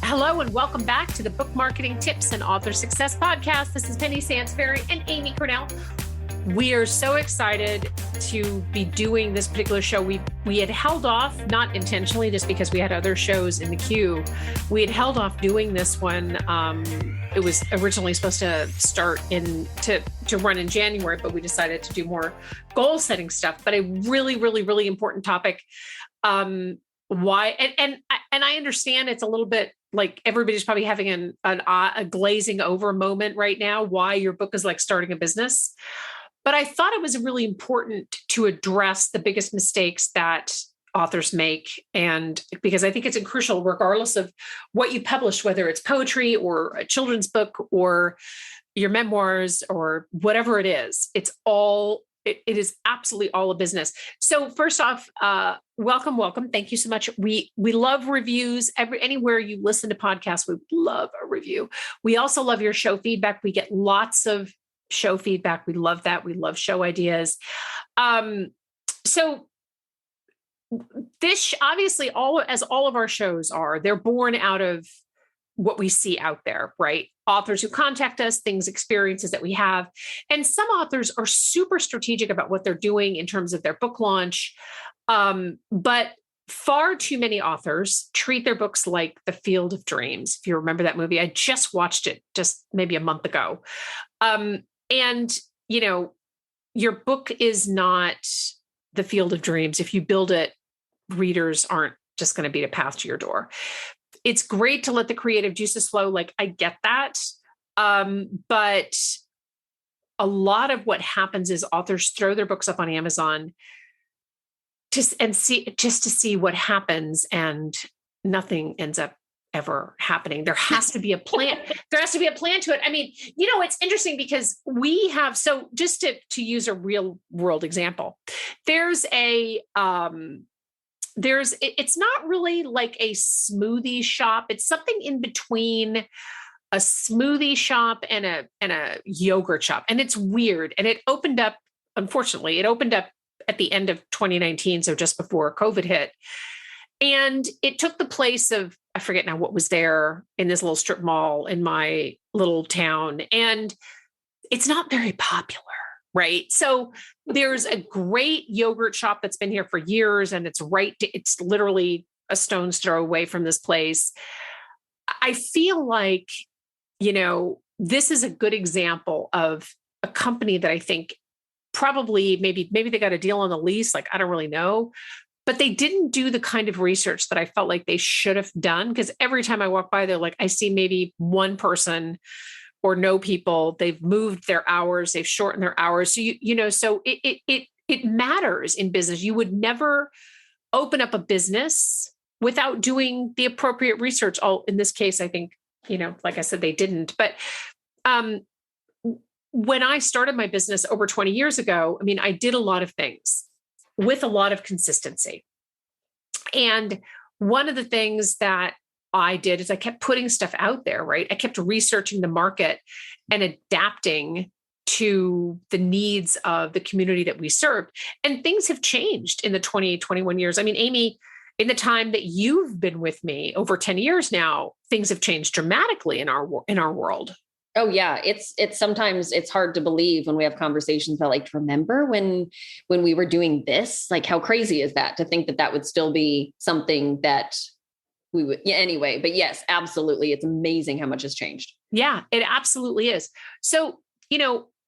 Hello and welcome back to the Book Marketing Tips and Author Success Podcast. This is Penny Sansbury and Amy Cornell. We are so excited to be doing this particular show. We had held off, not intentionally, just because we had other shows in the queue. We had held off doing this one. It was originally supposed to start to run in January, but we decided to do more goal setting stuff. But a really, really, really important topic. Why? And I understand it's a little bit like everybody's probably having a glazing over moment right now, why your book is like starting a business. But I thought it was really important to address the biggest mistakes that authors make. And because I think it's crucial, regardless of what you publish, whether it's poetry or a children's book or your memoirs or whatever it is, it is absolutely all a business. So first off, welcome. Thank you so much. We love reviews. Anywhere you listen to podcasts, we love a review. We also love your show feedback. We get lots of show feedback. We love that. We love show ideas. So this obviously all of our shows are, they're born out of what we see out there, right? Authors who contact us, experiences that we have. And some authors are super strategic about what they're doing in terms of their book launch. But far too many authors treat their books like the Field of Dreams. If you remember that movie, I just watched it just maybe a month ago. And, your book is not the Field of Dreams. If you build it, readers aren't just going to beat a path to your door. It's great to let the creative juices flow. Like, I get that. But a lot of what happens is authors throw their books up on Amazon to see what happens, and nothing ends up ever happening. There has to be a plan. There has to be a plan to it. I mean, it's interesting because we have, so just to use a real world example, it's not really like a smoothie shop. It's something in between a smoothie shop and a yogurt shop. And it's weird. And it opened up, unfortunately, at the end of 2019. So just before COVID hit. And it took the place of, I forget now what was there in this little strip mall in my little town. And it's not very popular, right? So there's a great yogurt shop that's been here for years, and it's literally a stone's throw away from this place. I feel like, this is a good example of a company that I think probably maybe they got a deal on the lease. Like, I don't really know, but they didn't do the kind of research that I felt like they should have done. Because every time I walk by, they're like, I see maybe one person or no people. They've moved their hours. They've shortened their hours. So, so it matters in business. You would never open up a business without doing the appropriate research. In this case, I think, like I said, they didn't. But when I started my business over 20 years ago, I mean, I did a lot of things with a lot of consistency. And one of the things that I did is I kept putting stuff out there, right? I kept researching the market and adapting to the needs of the community that we served. And things have changed in the 21 years. I mean, Amy, in the time that you've been with me, over 10 years now, things have changed dramatically in our world. Oh yeah. It's sometimes it's hard to believe when we have conversations about, like, remember when we were doing this, like, how crazy is that to think that would still be something that we would, yeah, anyway, but yes, absolutely. It's amazing how much has changed. Yeah, it absolutely is. So,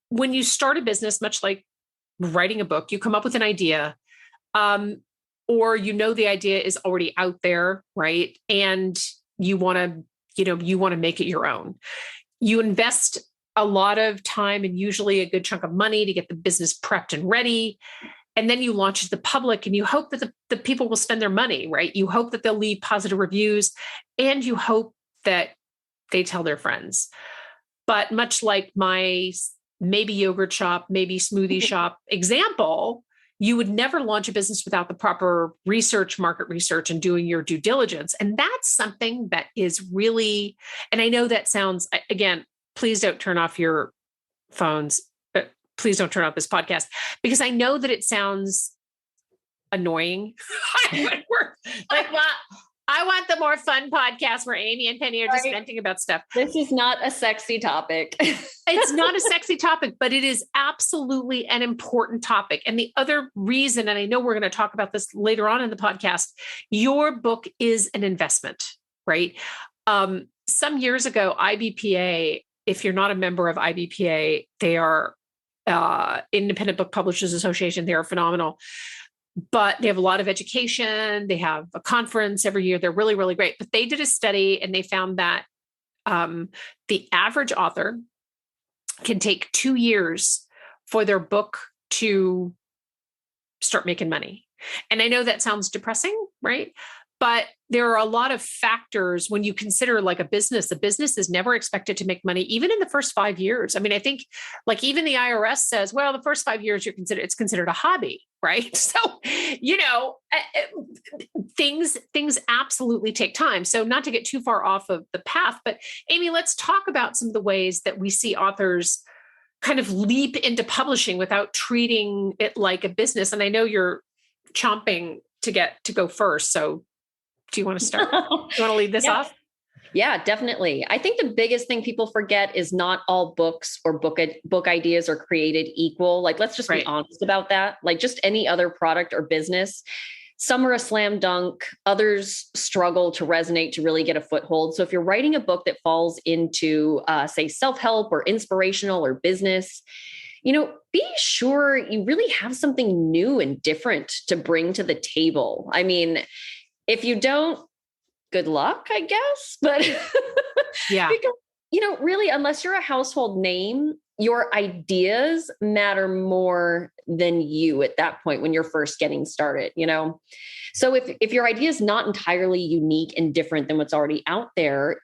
when you start a business, much like writing a book, you come up with an idea, or, the idea is already out there, right? And you want to make it your own. You invest a lot of time and usually a good chunk of money to get the business prepped and ready. And then you launch to the public, and you hope that the people will spend their money, right? You hope that they'll leave positive reviews, and you hope that they tell their friends. But much like my maybe yogurt shop, maybe smoothie shop example, you would never launch a business without the proper research, market research, and doing your due diligence. And that's something that is really, and I know that sounds, again, please don't turn off your phones. Please don't turn off this podcast, because I know that it sounds annoying. Like, well, I want the more fun podcast where Amy and Penny are just venting about stuff. This is not a sexy topic. It's not a sexy topic, but it is absolutely an important topic. And the other reason, and I know we're going to talk about this later on in the podcast, your book is an investment, right? Some years ago, IBPA, if you're not a member of IBPA, they are Independent Book Publishers Association. They are phenomenal. But they have a lot of education. They have a conference every year. They're really, really great. But they did a study and they found that the average author can take 2 years for their book to start making money. And I know that sounds depressing, right? But there are a lot of factors when you consider like a business is never expected to make money, even in the first 5 years. I mean, I think like even the IRS says, well, the first 5 years it's considered a hobby, right? So, things absolutely take time. So not to get too far off of the path, but Amy, let's talk about some of the ways that we see authors kind of leap into publishing without treating it like a business. And I know you're chomping to go first. So do you want to start? Do you want to lead this off? Yeah, definitely. I think the biggest thing people forget is not all books or book ideas are created equal. Like, let's just be honest about that. Like just any other product or business, some are a slam dunk. Others struggle to resonate, to really get a foothold. So if you're writing a book that falls into, say, self-help or inspirational or business, be sure you really have something new and different to bring to the table. I mean, if you don't, good luck, I guess. But yeah, because, really, unless you're a household name, your ideas matter more than you at that point when you're first getting started, So if your idea is not entirely unique and different than what's already out there,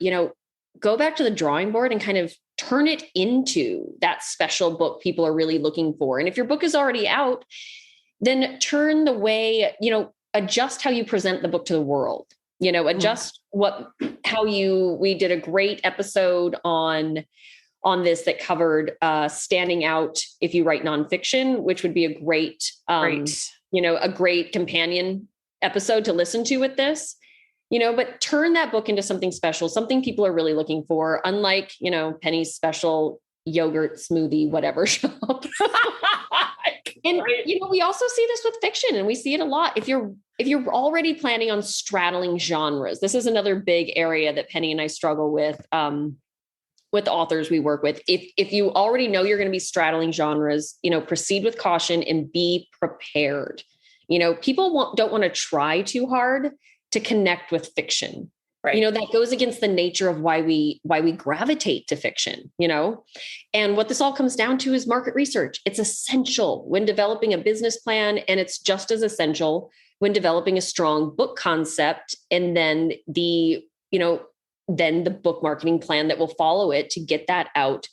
go back to the drawing board and kind of turn it into that special book people are really looking for. And if your book is already out, then turn the way, adjust how you present the book to the world, adjust we did a great episode on this that covered standing out if you write nonfiction, which would be a great, a great companion episode to listen to with this, but turn that book into something special, something people are really looking for, unlike, Penny's special yogurt smoothie, whatever shop. And, we also see this with fiction, and we see it a lot. If you're already planning on straddling genres, this is another big area that Penny and I struggle with authors we work with. If you already know you're going to be straddling genres, proceed with caution and be prepared. People don't want to try too hard to connect with fiction. Right. That goes against the nature of why we gravitate to fiction, and what this all comes down to is market research. It's essential when developing a business plan, and it's just as essential when developing a strong book concept, and then the book marketing plan that will follow it to get that out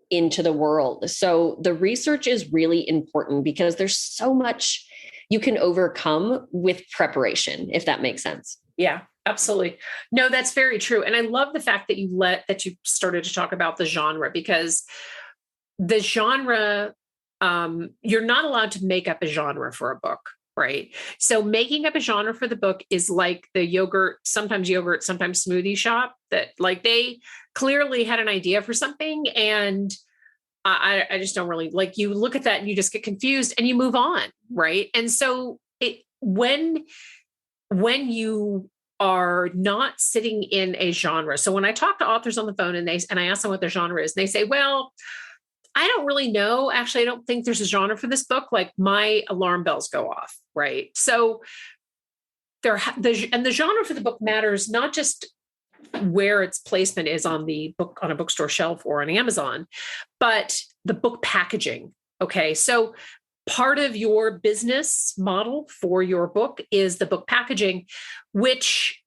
into the world. So the research is really important because there's so much you can overcome with preparation, if that makes sense. Yeah, absolutely. No, that's very true. And I love the fact that you started to talk about the genre, because the genre, you're not allowed to make up a genre for a book, right? So making up a genre for the book is like the sometimes smoothie shop that like they clearly had an idea for something. And I just don't really like, you look at that and you just get confused and you move on. Right. And so when you are not sitting in a genre. So when I talk to authors on the phone and I ask them what their genre is, and they say, well, I don't really know. Actually, I don't think there's a genre for this book. Like my alarm bells go off. Right. So the genre for the book matters, not just where its placement is on a bookstore shelf or on Amazon, but the book packaging. Okay. So part of your business model for your book is the book packaging, which,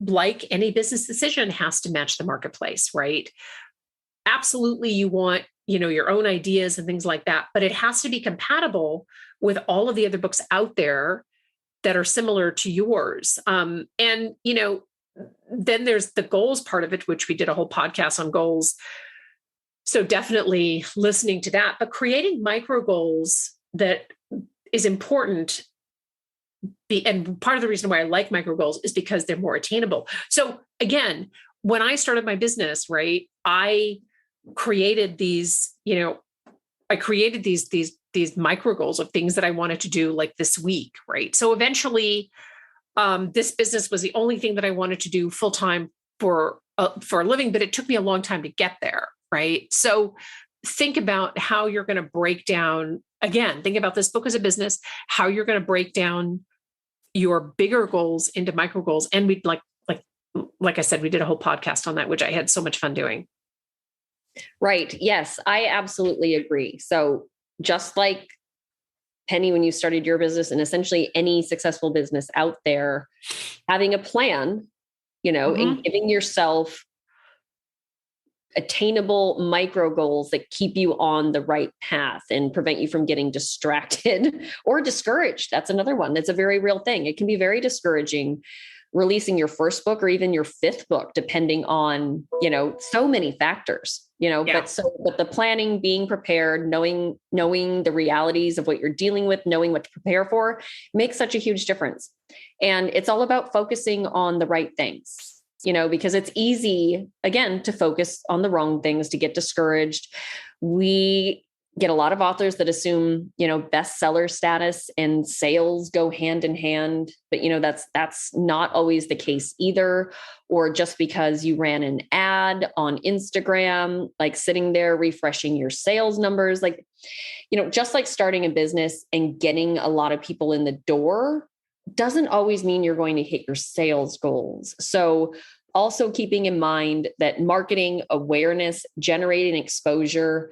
like any business decision, has to match the marketplace, right? Absolutely. You want, your own ideas and things like that, but it has to be compatible with all of the other books out there that are similar to yours. Then there's the goals part of it, which we did a whole podcast on goals. So definitely listening to that, but creating micro goals that is important and part of the reason why I like micro goals is because they're more attainable. So again, when I started my business, right, I created these, these micro goals of things that I wanted to do like this week, right? So eventually, this business was the only thing that I wanted to do full time for a living, but it took me a long time to get there, right? So think about how you're going to break down, again, think about this book as a business, how you're going to break down your bigger goals into micro goals. And we'd like I said, we did a whole podcast on that, which I had so much fun doing. Right. Yes, I absolutely agree. So just like Penny, when you started your business, and essentially any successful business out there, having a plan, and giving yourself attainable micro goals that keep you on the right path and prevent you from getting distracted or discouraged. That's another one. That's a very real thing. It can be very discouraging releasing your first book or even your fifth book, depending on, so many factors, but the planning, being prepared, knowing the realities of what you're dealing with, knowing what to prepare for makes such a huge difference. And it's all about focusing on the right things. Because it's easy, again, to focus on the wrong things, to get discouraged. We get a lot of authors that assume, bestseller status and sales go hand in hand, but that's not always the case either. Or just because you ran an ad on Instagram, like sitting there refreshing your sales numbers, just like starting a business and getting a lot of people in the door doesn't always mean you're going to hit your sales goals. So also keeping in mind that marketing, awareness, generating exposure,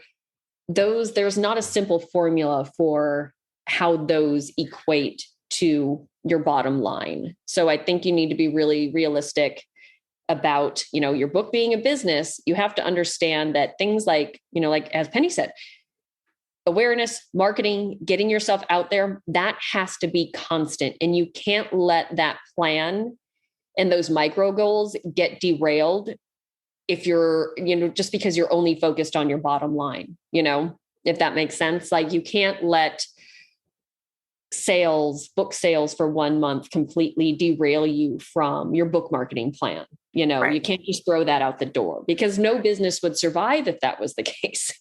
there's not a simple formula for how those equate to your bottom line. So I think you need to be really realistic about, your book being a business. You have to understand that things like as Penny said, awareness, marketing, getting yourself out there, that has to be constant. And you can't let that plan and those micro goals get derailed if you're, just because you're only focused on your bottom line, if that makes sense. Like you can't let book sales for 1 month completely derail you from your book marketing plan. Right. You can't just throw that out the door, because no business would survive if that was the case,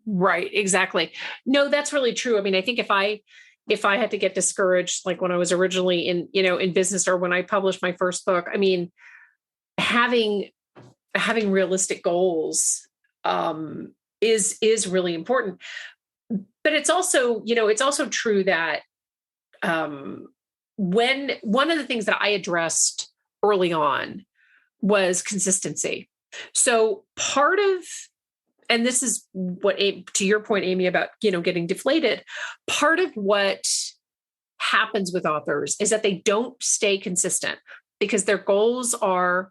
Right. Exactly. No, that's really true. I mean, I think if I had to get discouraged, like when I was originally in business or when I published my first book, I mean, having realistic goals, is really important, but it's also true that, when one of the things that I addressed early on was consistency. So and this is what, to your point, Amy, about, getting deflated. Part of what happens with authors is that they don't stay consistent because their goals are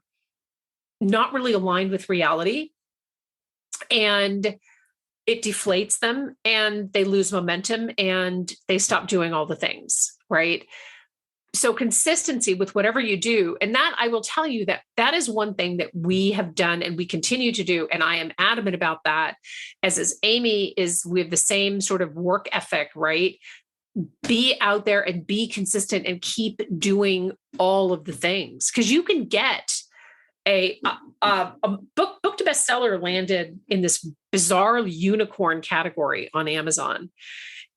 not really aligned with reality, and it deflates them and they lose momentum and they stop doing all the things, right? So consistency with whatever you do, and that I will tell you that is one thing that we have done and we continue to do. And I am adamant about that, as is Amy. We have the same sort of work ethic, right? Be out there and be consistent and keep doing all of the things, because you can get a book to bestseller landed in this bizarre unicorn category on Amazon.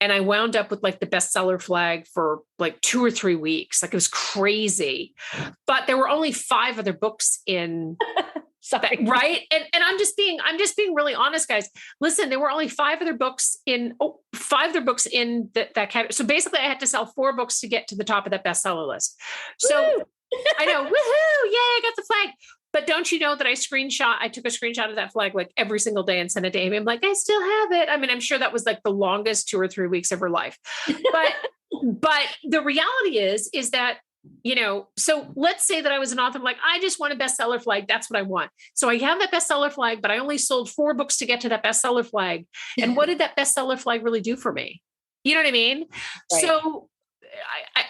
And I wound up with like the bestseller flag for like 2 or 3 weeks. Like it was crazy, but there were only 5 other books in that, right. And I'm just being really honest, guys. Listen, there were only 5 other books in that category. So basically I had to sell 4 books to get to the top of that bestseller list. So I know, woohoo, yay, I got the flag. But don't you know that I took a screenshot of that flag like every single day and sent it to Amy. I'm like, I still have it. I mean, I'm sure that was like the longest 2 or 3 weeks of her life. But the reality is that, so let's say that I was an author, I'm like, I just want a bestseller flag. That's what I want. So I have that bestseller flag, but I only sold 4 books to get to that bestseller flag. And what did that bestseller flag really do for me? You know what I mean? Right. So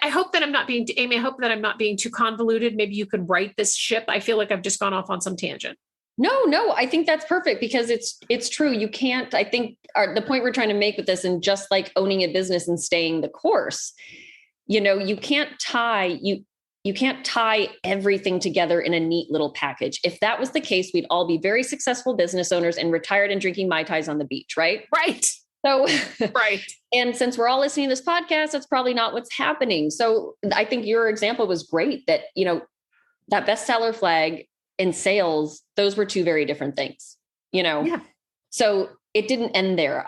I hope that I'm not being, Amy, I hope that I'm not being too convoluted. Maybe you could right this ship. I feel like I've just gone off on some tangent. No, I think that's perfect, because it's true. You can't, I think the point we're trying to make with this, and just like owning a business and staying the course, you can't tie everything together in a neat little package. If that was the case, we'd all be very successful business owners and retired and drinking Mai Tais on the beach, right? Right. So, right. And since we're all listening to this podcast, that's probably not what's happening. So I think your example was great that, that bestseller flag and sales, those were two very different things, Yeah. So it didn't end there.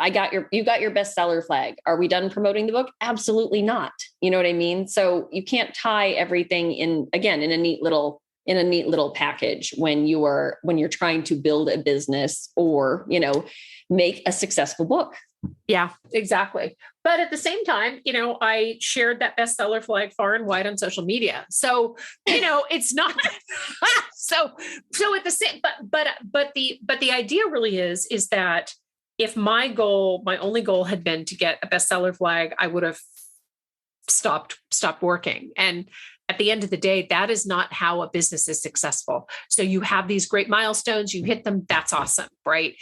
You got your bestseller flag. Are we done promoting the book? Absolutely not. You know what I mean? So you can't tie everything in a neat little package when you're trying to build a business or, make a successful book. Yeah, exactly. But at the same time, I shared that bestseller flag far and wide on social media. So, it's not so at the same, but the idea really is that if my only goal had been to get a bestseller flag, I would have stopped working. And at the end of the day, that is not how a business is successful. So you have these great milestones, you hit them. That's awesome. Right.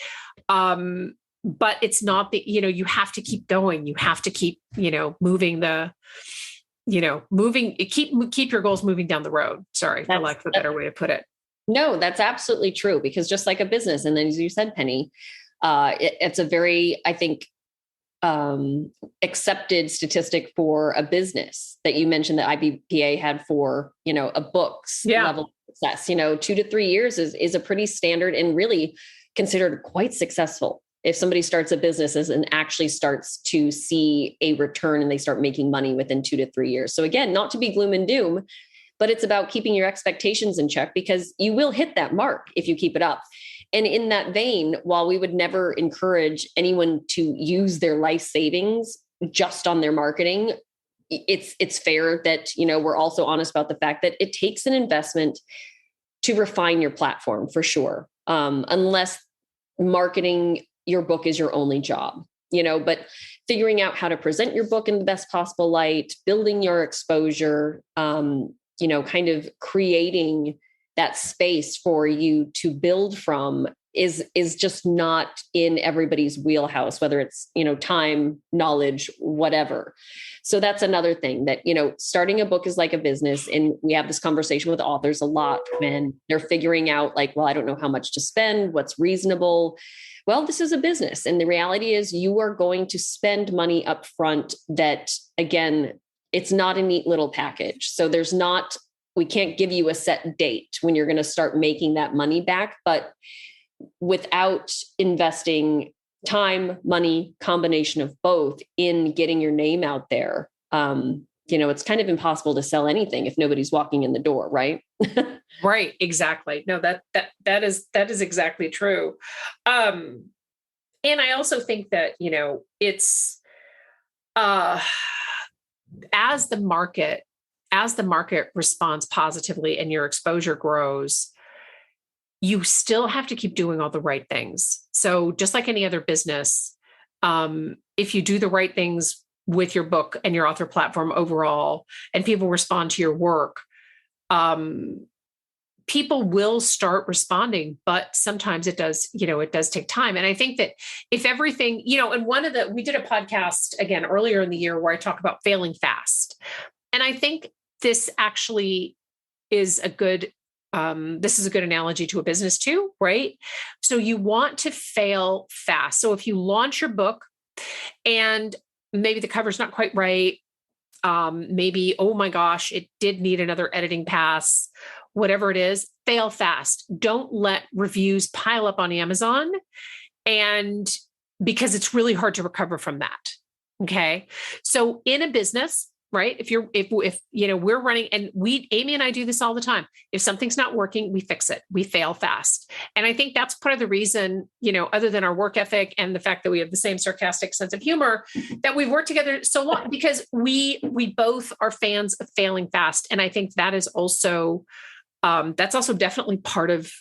But it's not that, you have to keep going. You have to keep, moving keep your goals moving down the road. Sorry, I like the better way to put it. No, that's absolutely true. Because just like a business, and then as you said, Penny, it's a very, I think, accepted statistic for a business that you mentioned that IBPA had for, a book's level of success. 2 to 3 years is a pretty standard and really considered quite successful. If somebody starts a business and actually starts to see a return and they start making money within 2 to 3 years. So again, not to be gloom and doom, but it's about keeping your expectations in check because you will hit that mark if you keep it up. And in that vein, while we would never encourage anyone to use their life savings just on their marketing, it's fair that, we're also honest about the fact that it takes an investment to refine your platform for sure. Unless marketing your book is your only job, but figuring out how to present your book in the best possible light, building your exposure, kind of creating that space for you to build from is just not in everybody's wheelhouse, whether it's, time, knowledge, whatever. So that's another thing that, starting a book is like a business. And we have this conversation with authors a lot when they're figuring out like, well, I don't know how much to spend, what's reasonable. Well, this is a business. And the reality is you are going to spend money up front that, again, it's not a neat little package. So we can't give you a set date when you're going to start making that money back, but without investing time, money, combination of both in getting your name out there, it's kind of impossible to sell anything if nobody's walking in the door, right? Right. Exactly. No, that is exactly true. And I also think that, it's, as the market responds positively and your exposure grows, you still have to keep doing all the right things. So just like any other business, if you do the right things with your book and your author platform overall, and people respond to your work, people will start responding, but sometimes it does take time. And I think that if everything, and we did a podcast again earlier in the year where I talk about failing fast. And I think this actually is a good analogy to a business too, right? So you want to fail fast. So if you launch your book and maybe the cover's not quite right, maybe, oh my gosh, it did need another editing pass, whatever it is, fail fast. Don't let reviews pile up on Amazon, and because it's really hard to recover from that. Okay. So in a business, right? If we're running, and Amy and I do this all the time. If something's not working, we fix it. We fail fast. And I think that's part of the reason, other than our work ethic and the fact that we have the same sarcastic sense of humor, that we've worked together so long, because we both are fans of failing fast. And I think that is also, that's also definitely part of,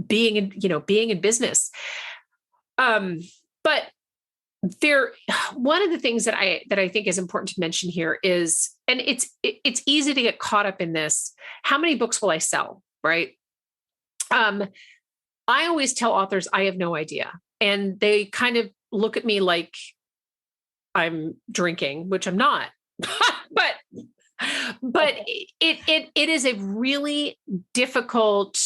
being in business. But one of the things that I think is important to mention here is, and it's easy to get caught up in this, how many books will I sell? Right. I always tell authors, I have no idea. And they kind of look at me like I'm drinking, which I'm not. but it is a really difficult,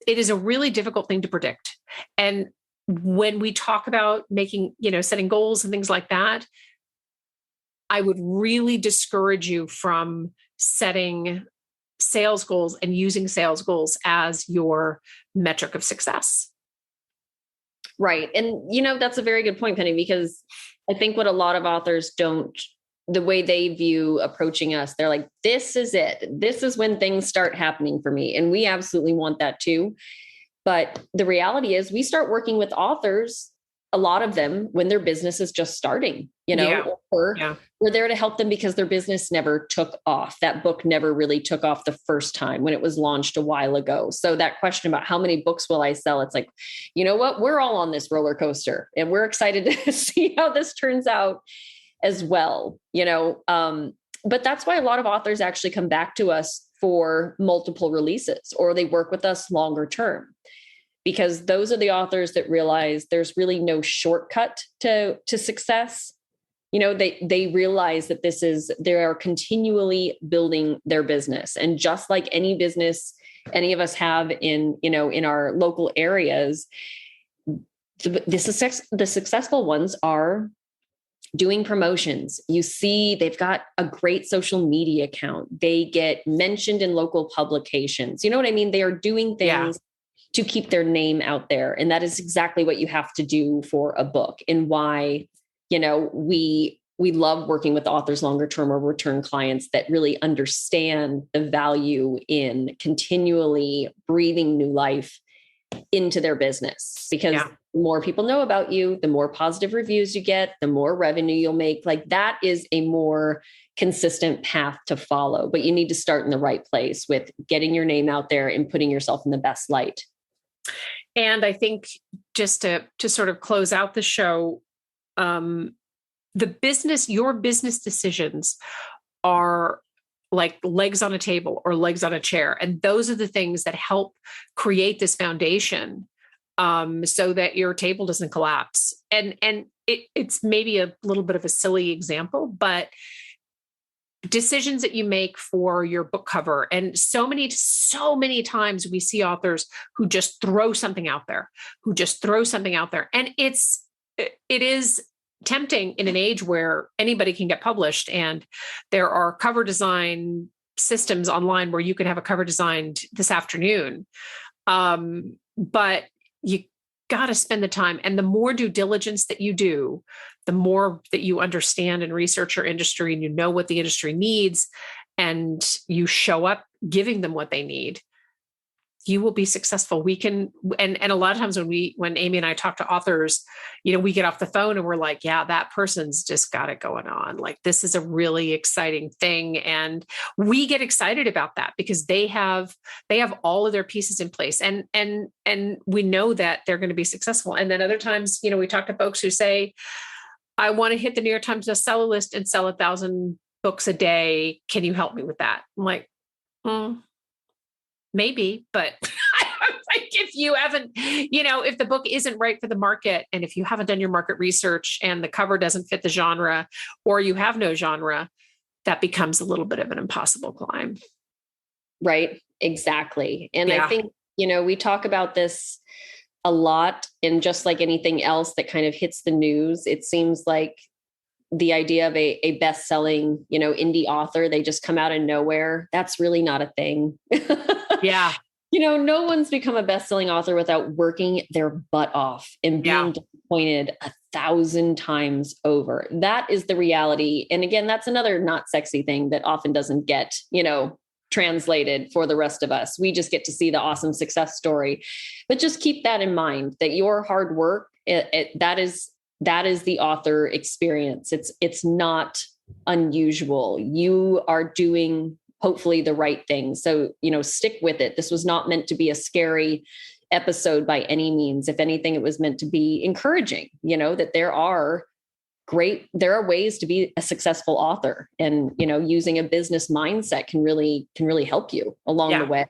thing to predict. And when we talk about making, setting goals and things like that, I would really discourage you from setting sales goals and using sales goals as your metric of success. Right. And, that's a very good point, Penny, because I think what a lot of authors the way they view approaching us, they're like, this is it. This is when things start happening for me. And we absolutely want that too. But the reality is we start working with authors, a lot of them, when their business is just starting, or we're there to help them because their business never took off. That book never really took off the first time when it was launched a while ago. So that question about how many books will I sell? It's like, you know what? We're all on this roller coaster and we're excited to see how this turns out as well, but that's why a lot of authors actually come back to us for multiple releases, or they work with us longer term, because those are the authors that realize there's really no shortcut to success. They realize that they are continually building their business. And just like any business any of us have in our local areas, the successful ones are doing promotions. You see, they've got a great social media account. They get mentioned in local publications. You know what I mean? They are doing things to keep their name out there. And that is exactly what you have to do for a book, and why, we love working with authors longer term or return clients that really understand the value in continually breathing new life into their business, because the more people know about you, the more positive reviews you get, the more revenue you'll make. Like, that is a more consistent path to follow, but you need to start in the right place with getting your name out there and putting yourself in the best light. And I think just to sort of close out the show, your business decisions are like legs on a table or legs on a chair. And those are the things that help create this foundation, so that your table doesn't collapse. And it's maybe a little bit of a silly example, but decisions that you make for your book cover. And so many times we see authors who just throw something out there. And it is tempting in an age where anybody can get published, and there are cover design systems online where you can have a cover designed this afternoon. But you got to spend the time, and the more due diligence that you do, the more that you understand and research your industry, and you know what the industry needs, and you show up giving them what they need, you will be successful. We can, and a lot of times when Amy and I talk to authors, we get off the phone and we're like, yeah, that person's just got it going on. Like, this is a really exciting thing. And we get excited about that because they have all of their pieces in place, and we know that they're going to be successful. And then other times, we talk to folks who say, I want to hit the New York Times bestseller list and sell 1,000 books a day. Can you help me with that? I'm like, maybe, but like, if you haven't, if the book isn't right for the market, and if you haven't done your market research and the cover doesn't fit the genre, or you have no genre, that becomes a little bit of an impossible climb. Right. Exactly. And I think, we talk about this a lot, and just like anything else that kind of hits the news, it seems like the idea of a best-selling, indie author, they just come out of nowhere. That's really not a thing. Yeah. No one's become a best-selling author without working their butt off and being disappointed 1,000 times over. That is the reality. And again, that's another not sexy thing that often doesn't get, translated for the rest of us. We just get to see the awesome success story, but just keep that in mind, that your hard work, that is the author experience. It's not unusual. You are doing hopefully the right thing. So, stick with it. This was not meant to be a scary episode by any means. If anything, it was meant to be encouraging, that there are ways to be a successful author, and, using a business mindset can really help you along the way.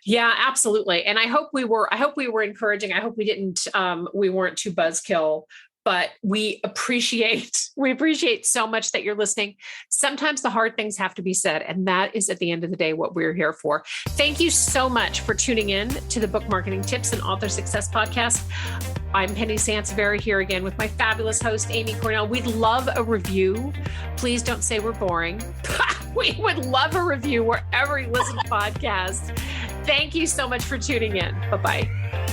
Yeah, absolutely. And I hope we were encouraging. I hope we weren't too buzzkill, but we appreciate so much that you're listening. Sometimes the hard things have to be said, and that is at the end of the day what we're here for. Thank you so much for tuning in to the Book Marketing Tips and Author Success Podcast. I'm Penny Sansevieri here again with my fabulous host, Amy Cornell. We'd love a review. Please don't say we're boring. We would love a review wherever you listen to podcasts. Thank you so much for tuning in. Bye-bye.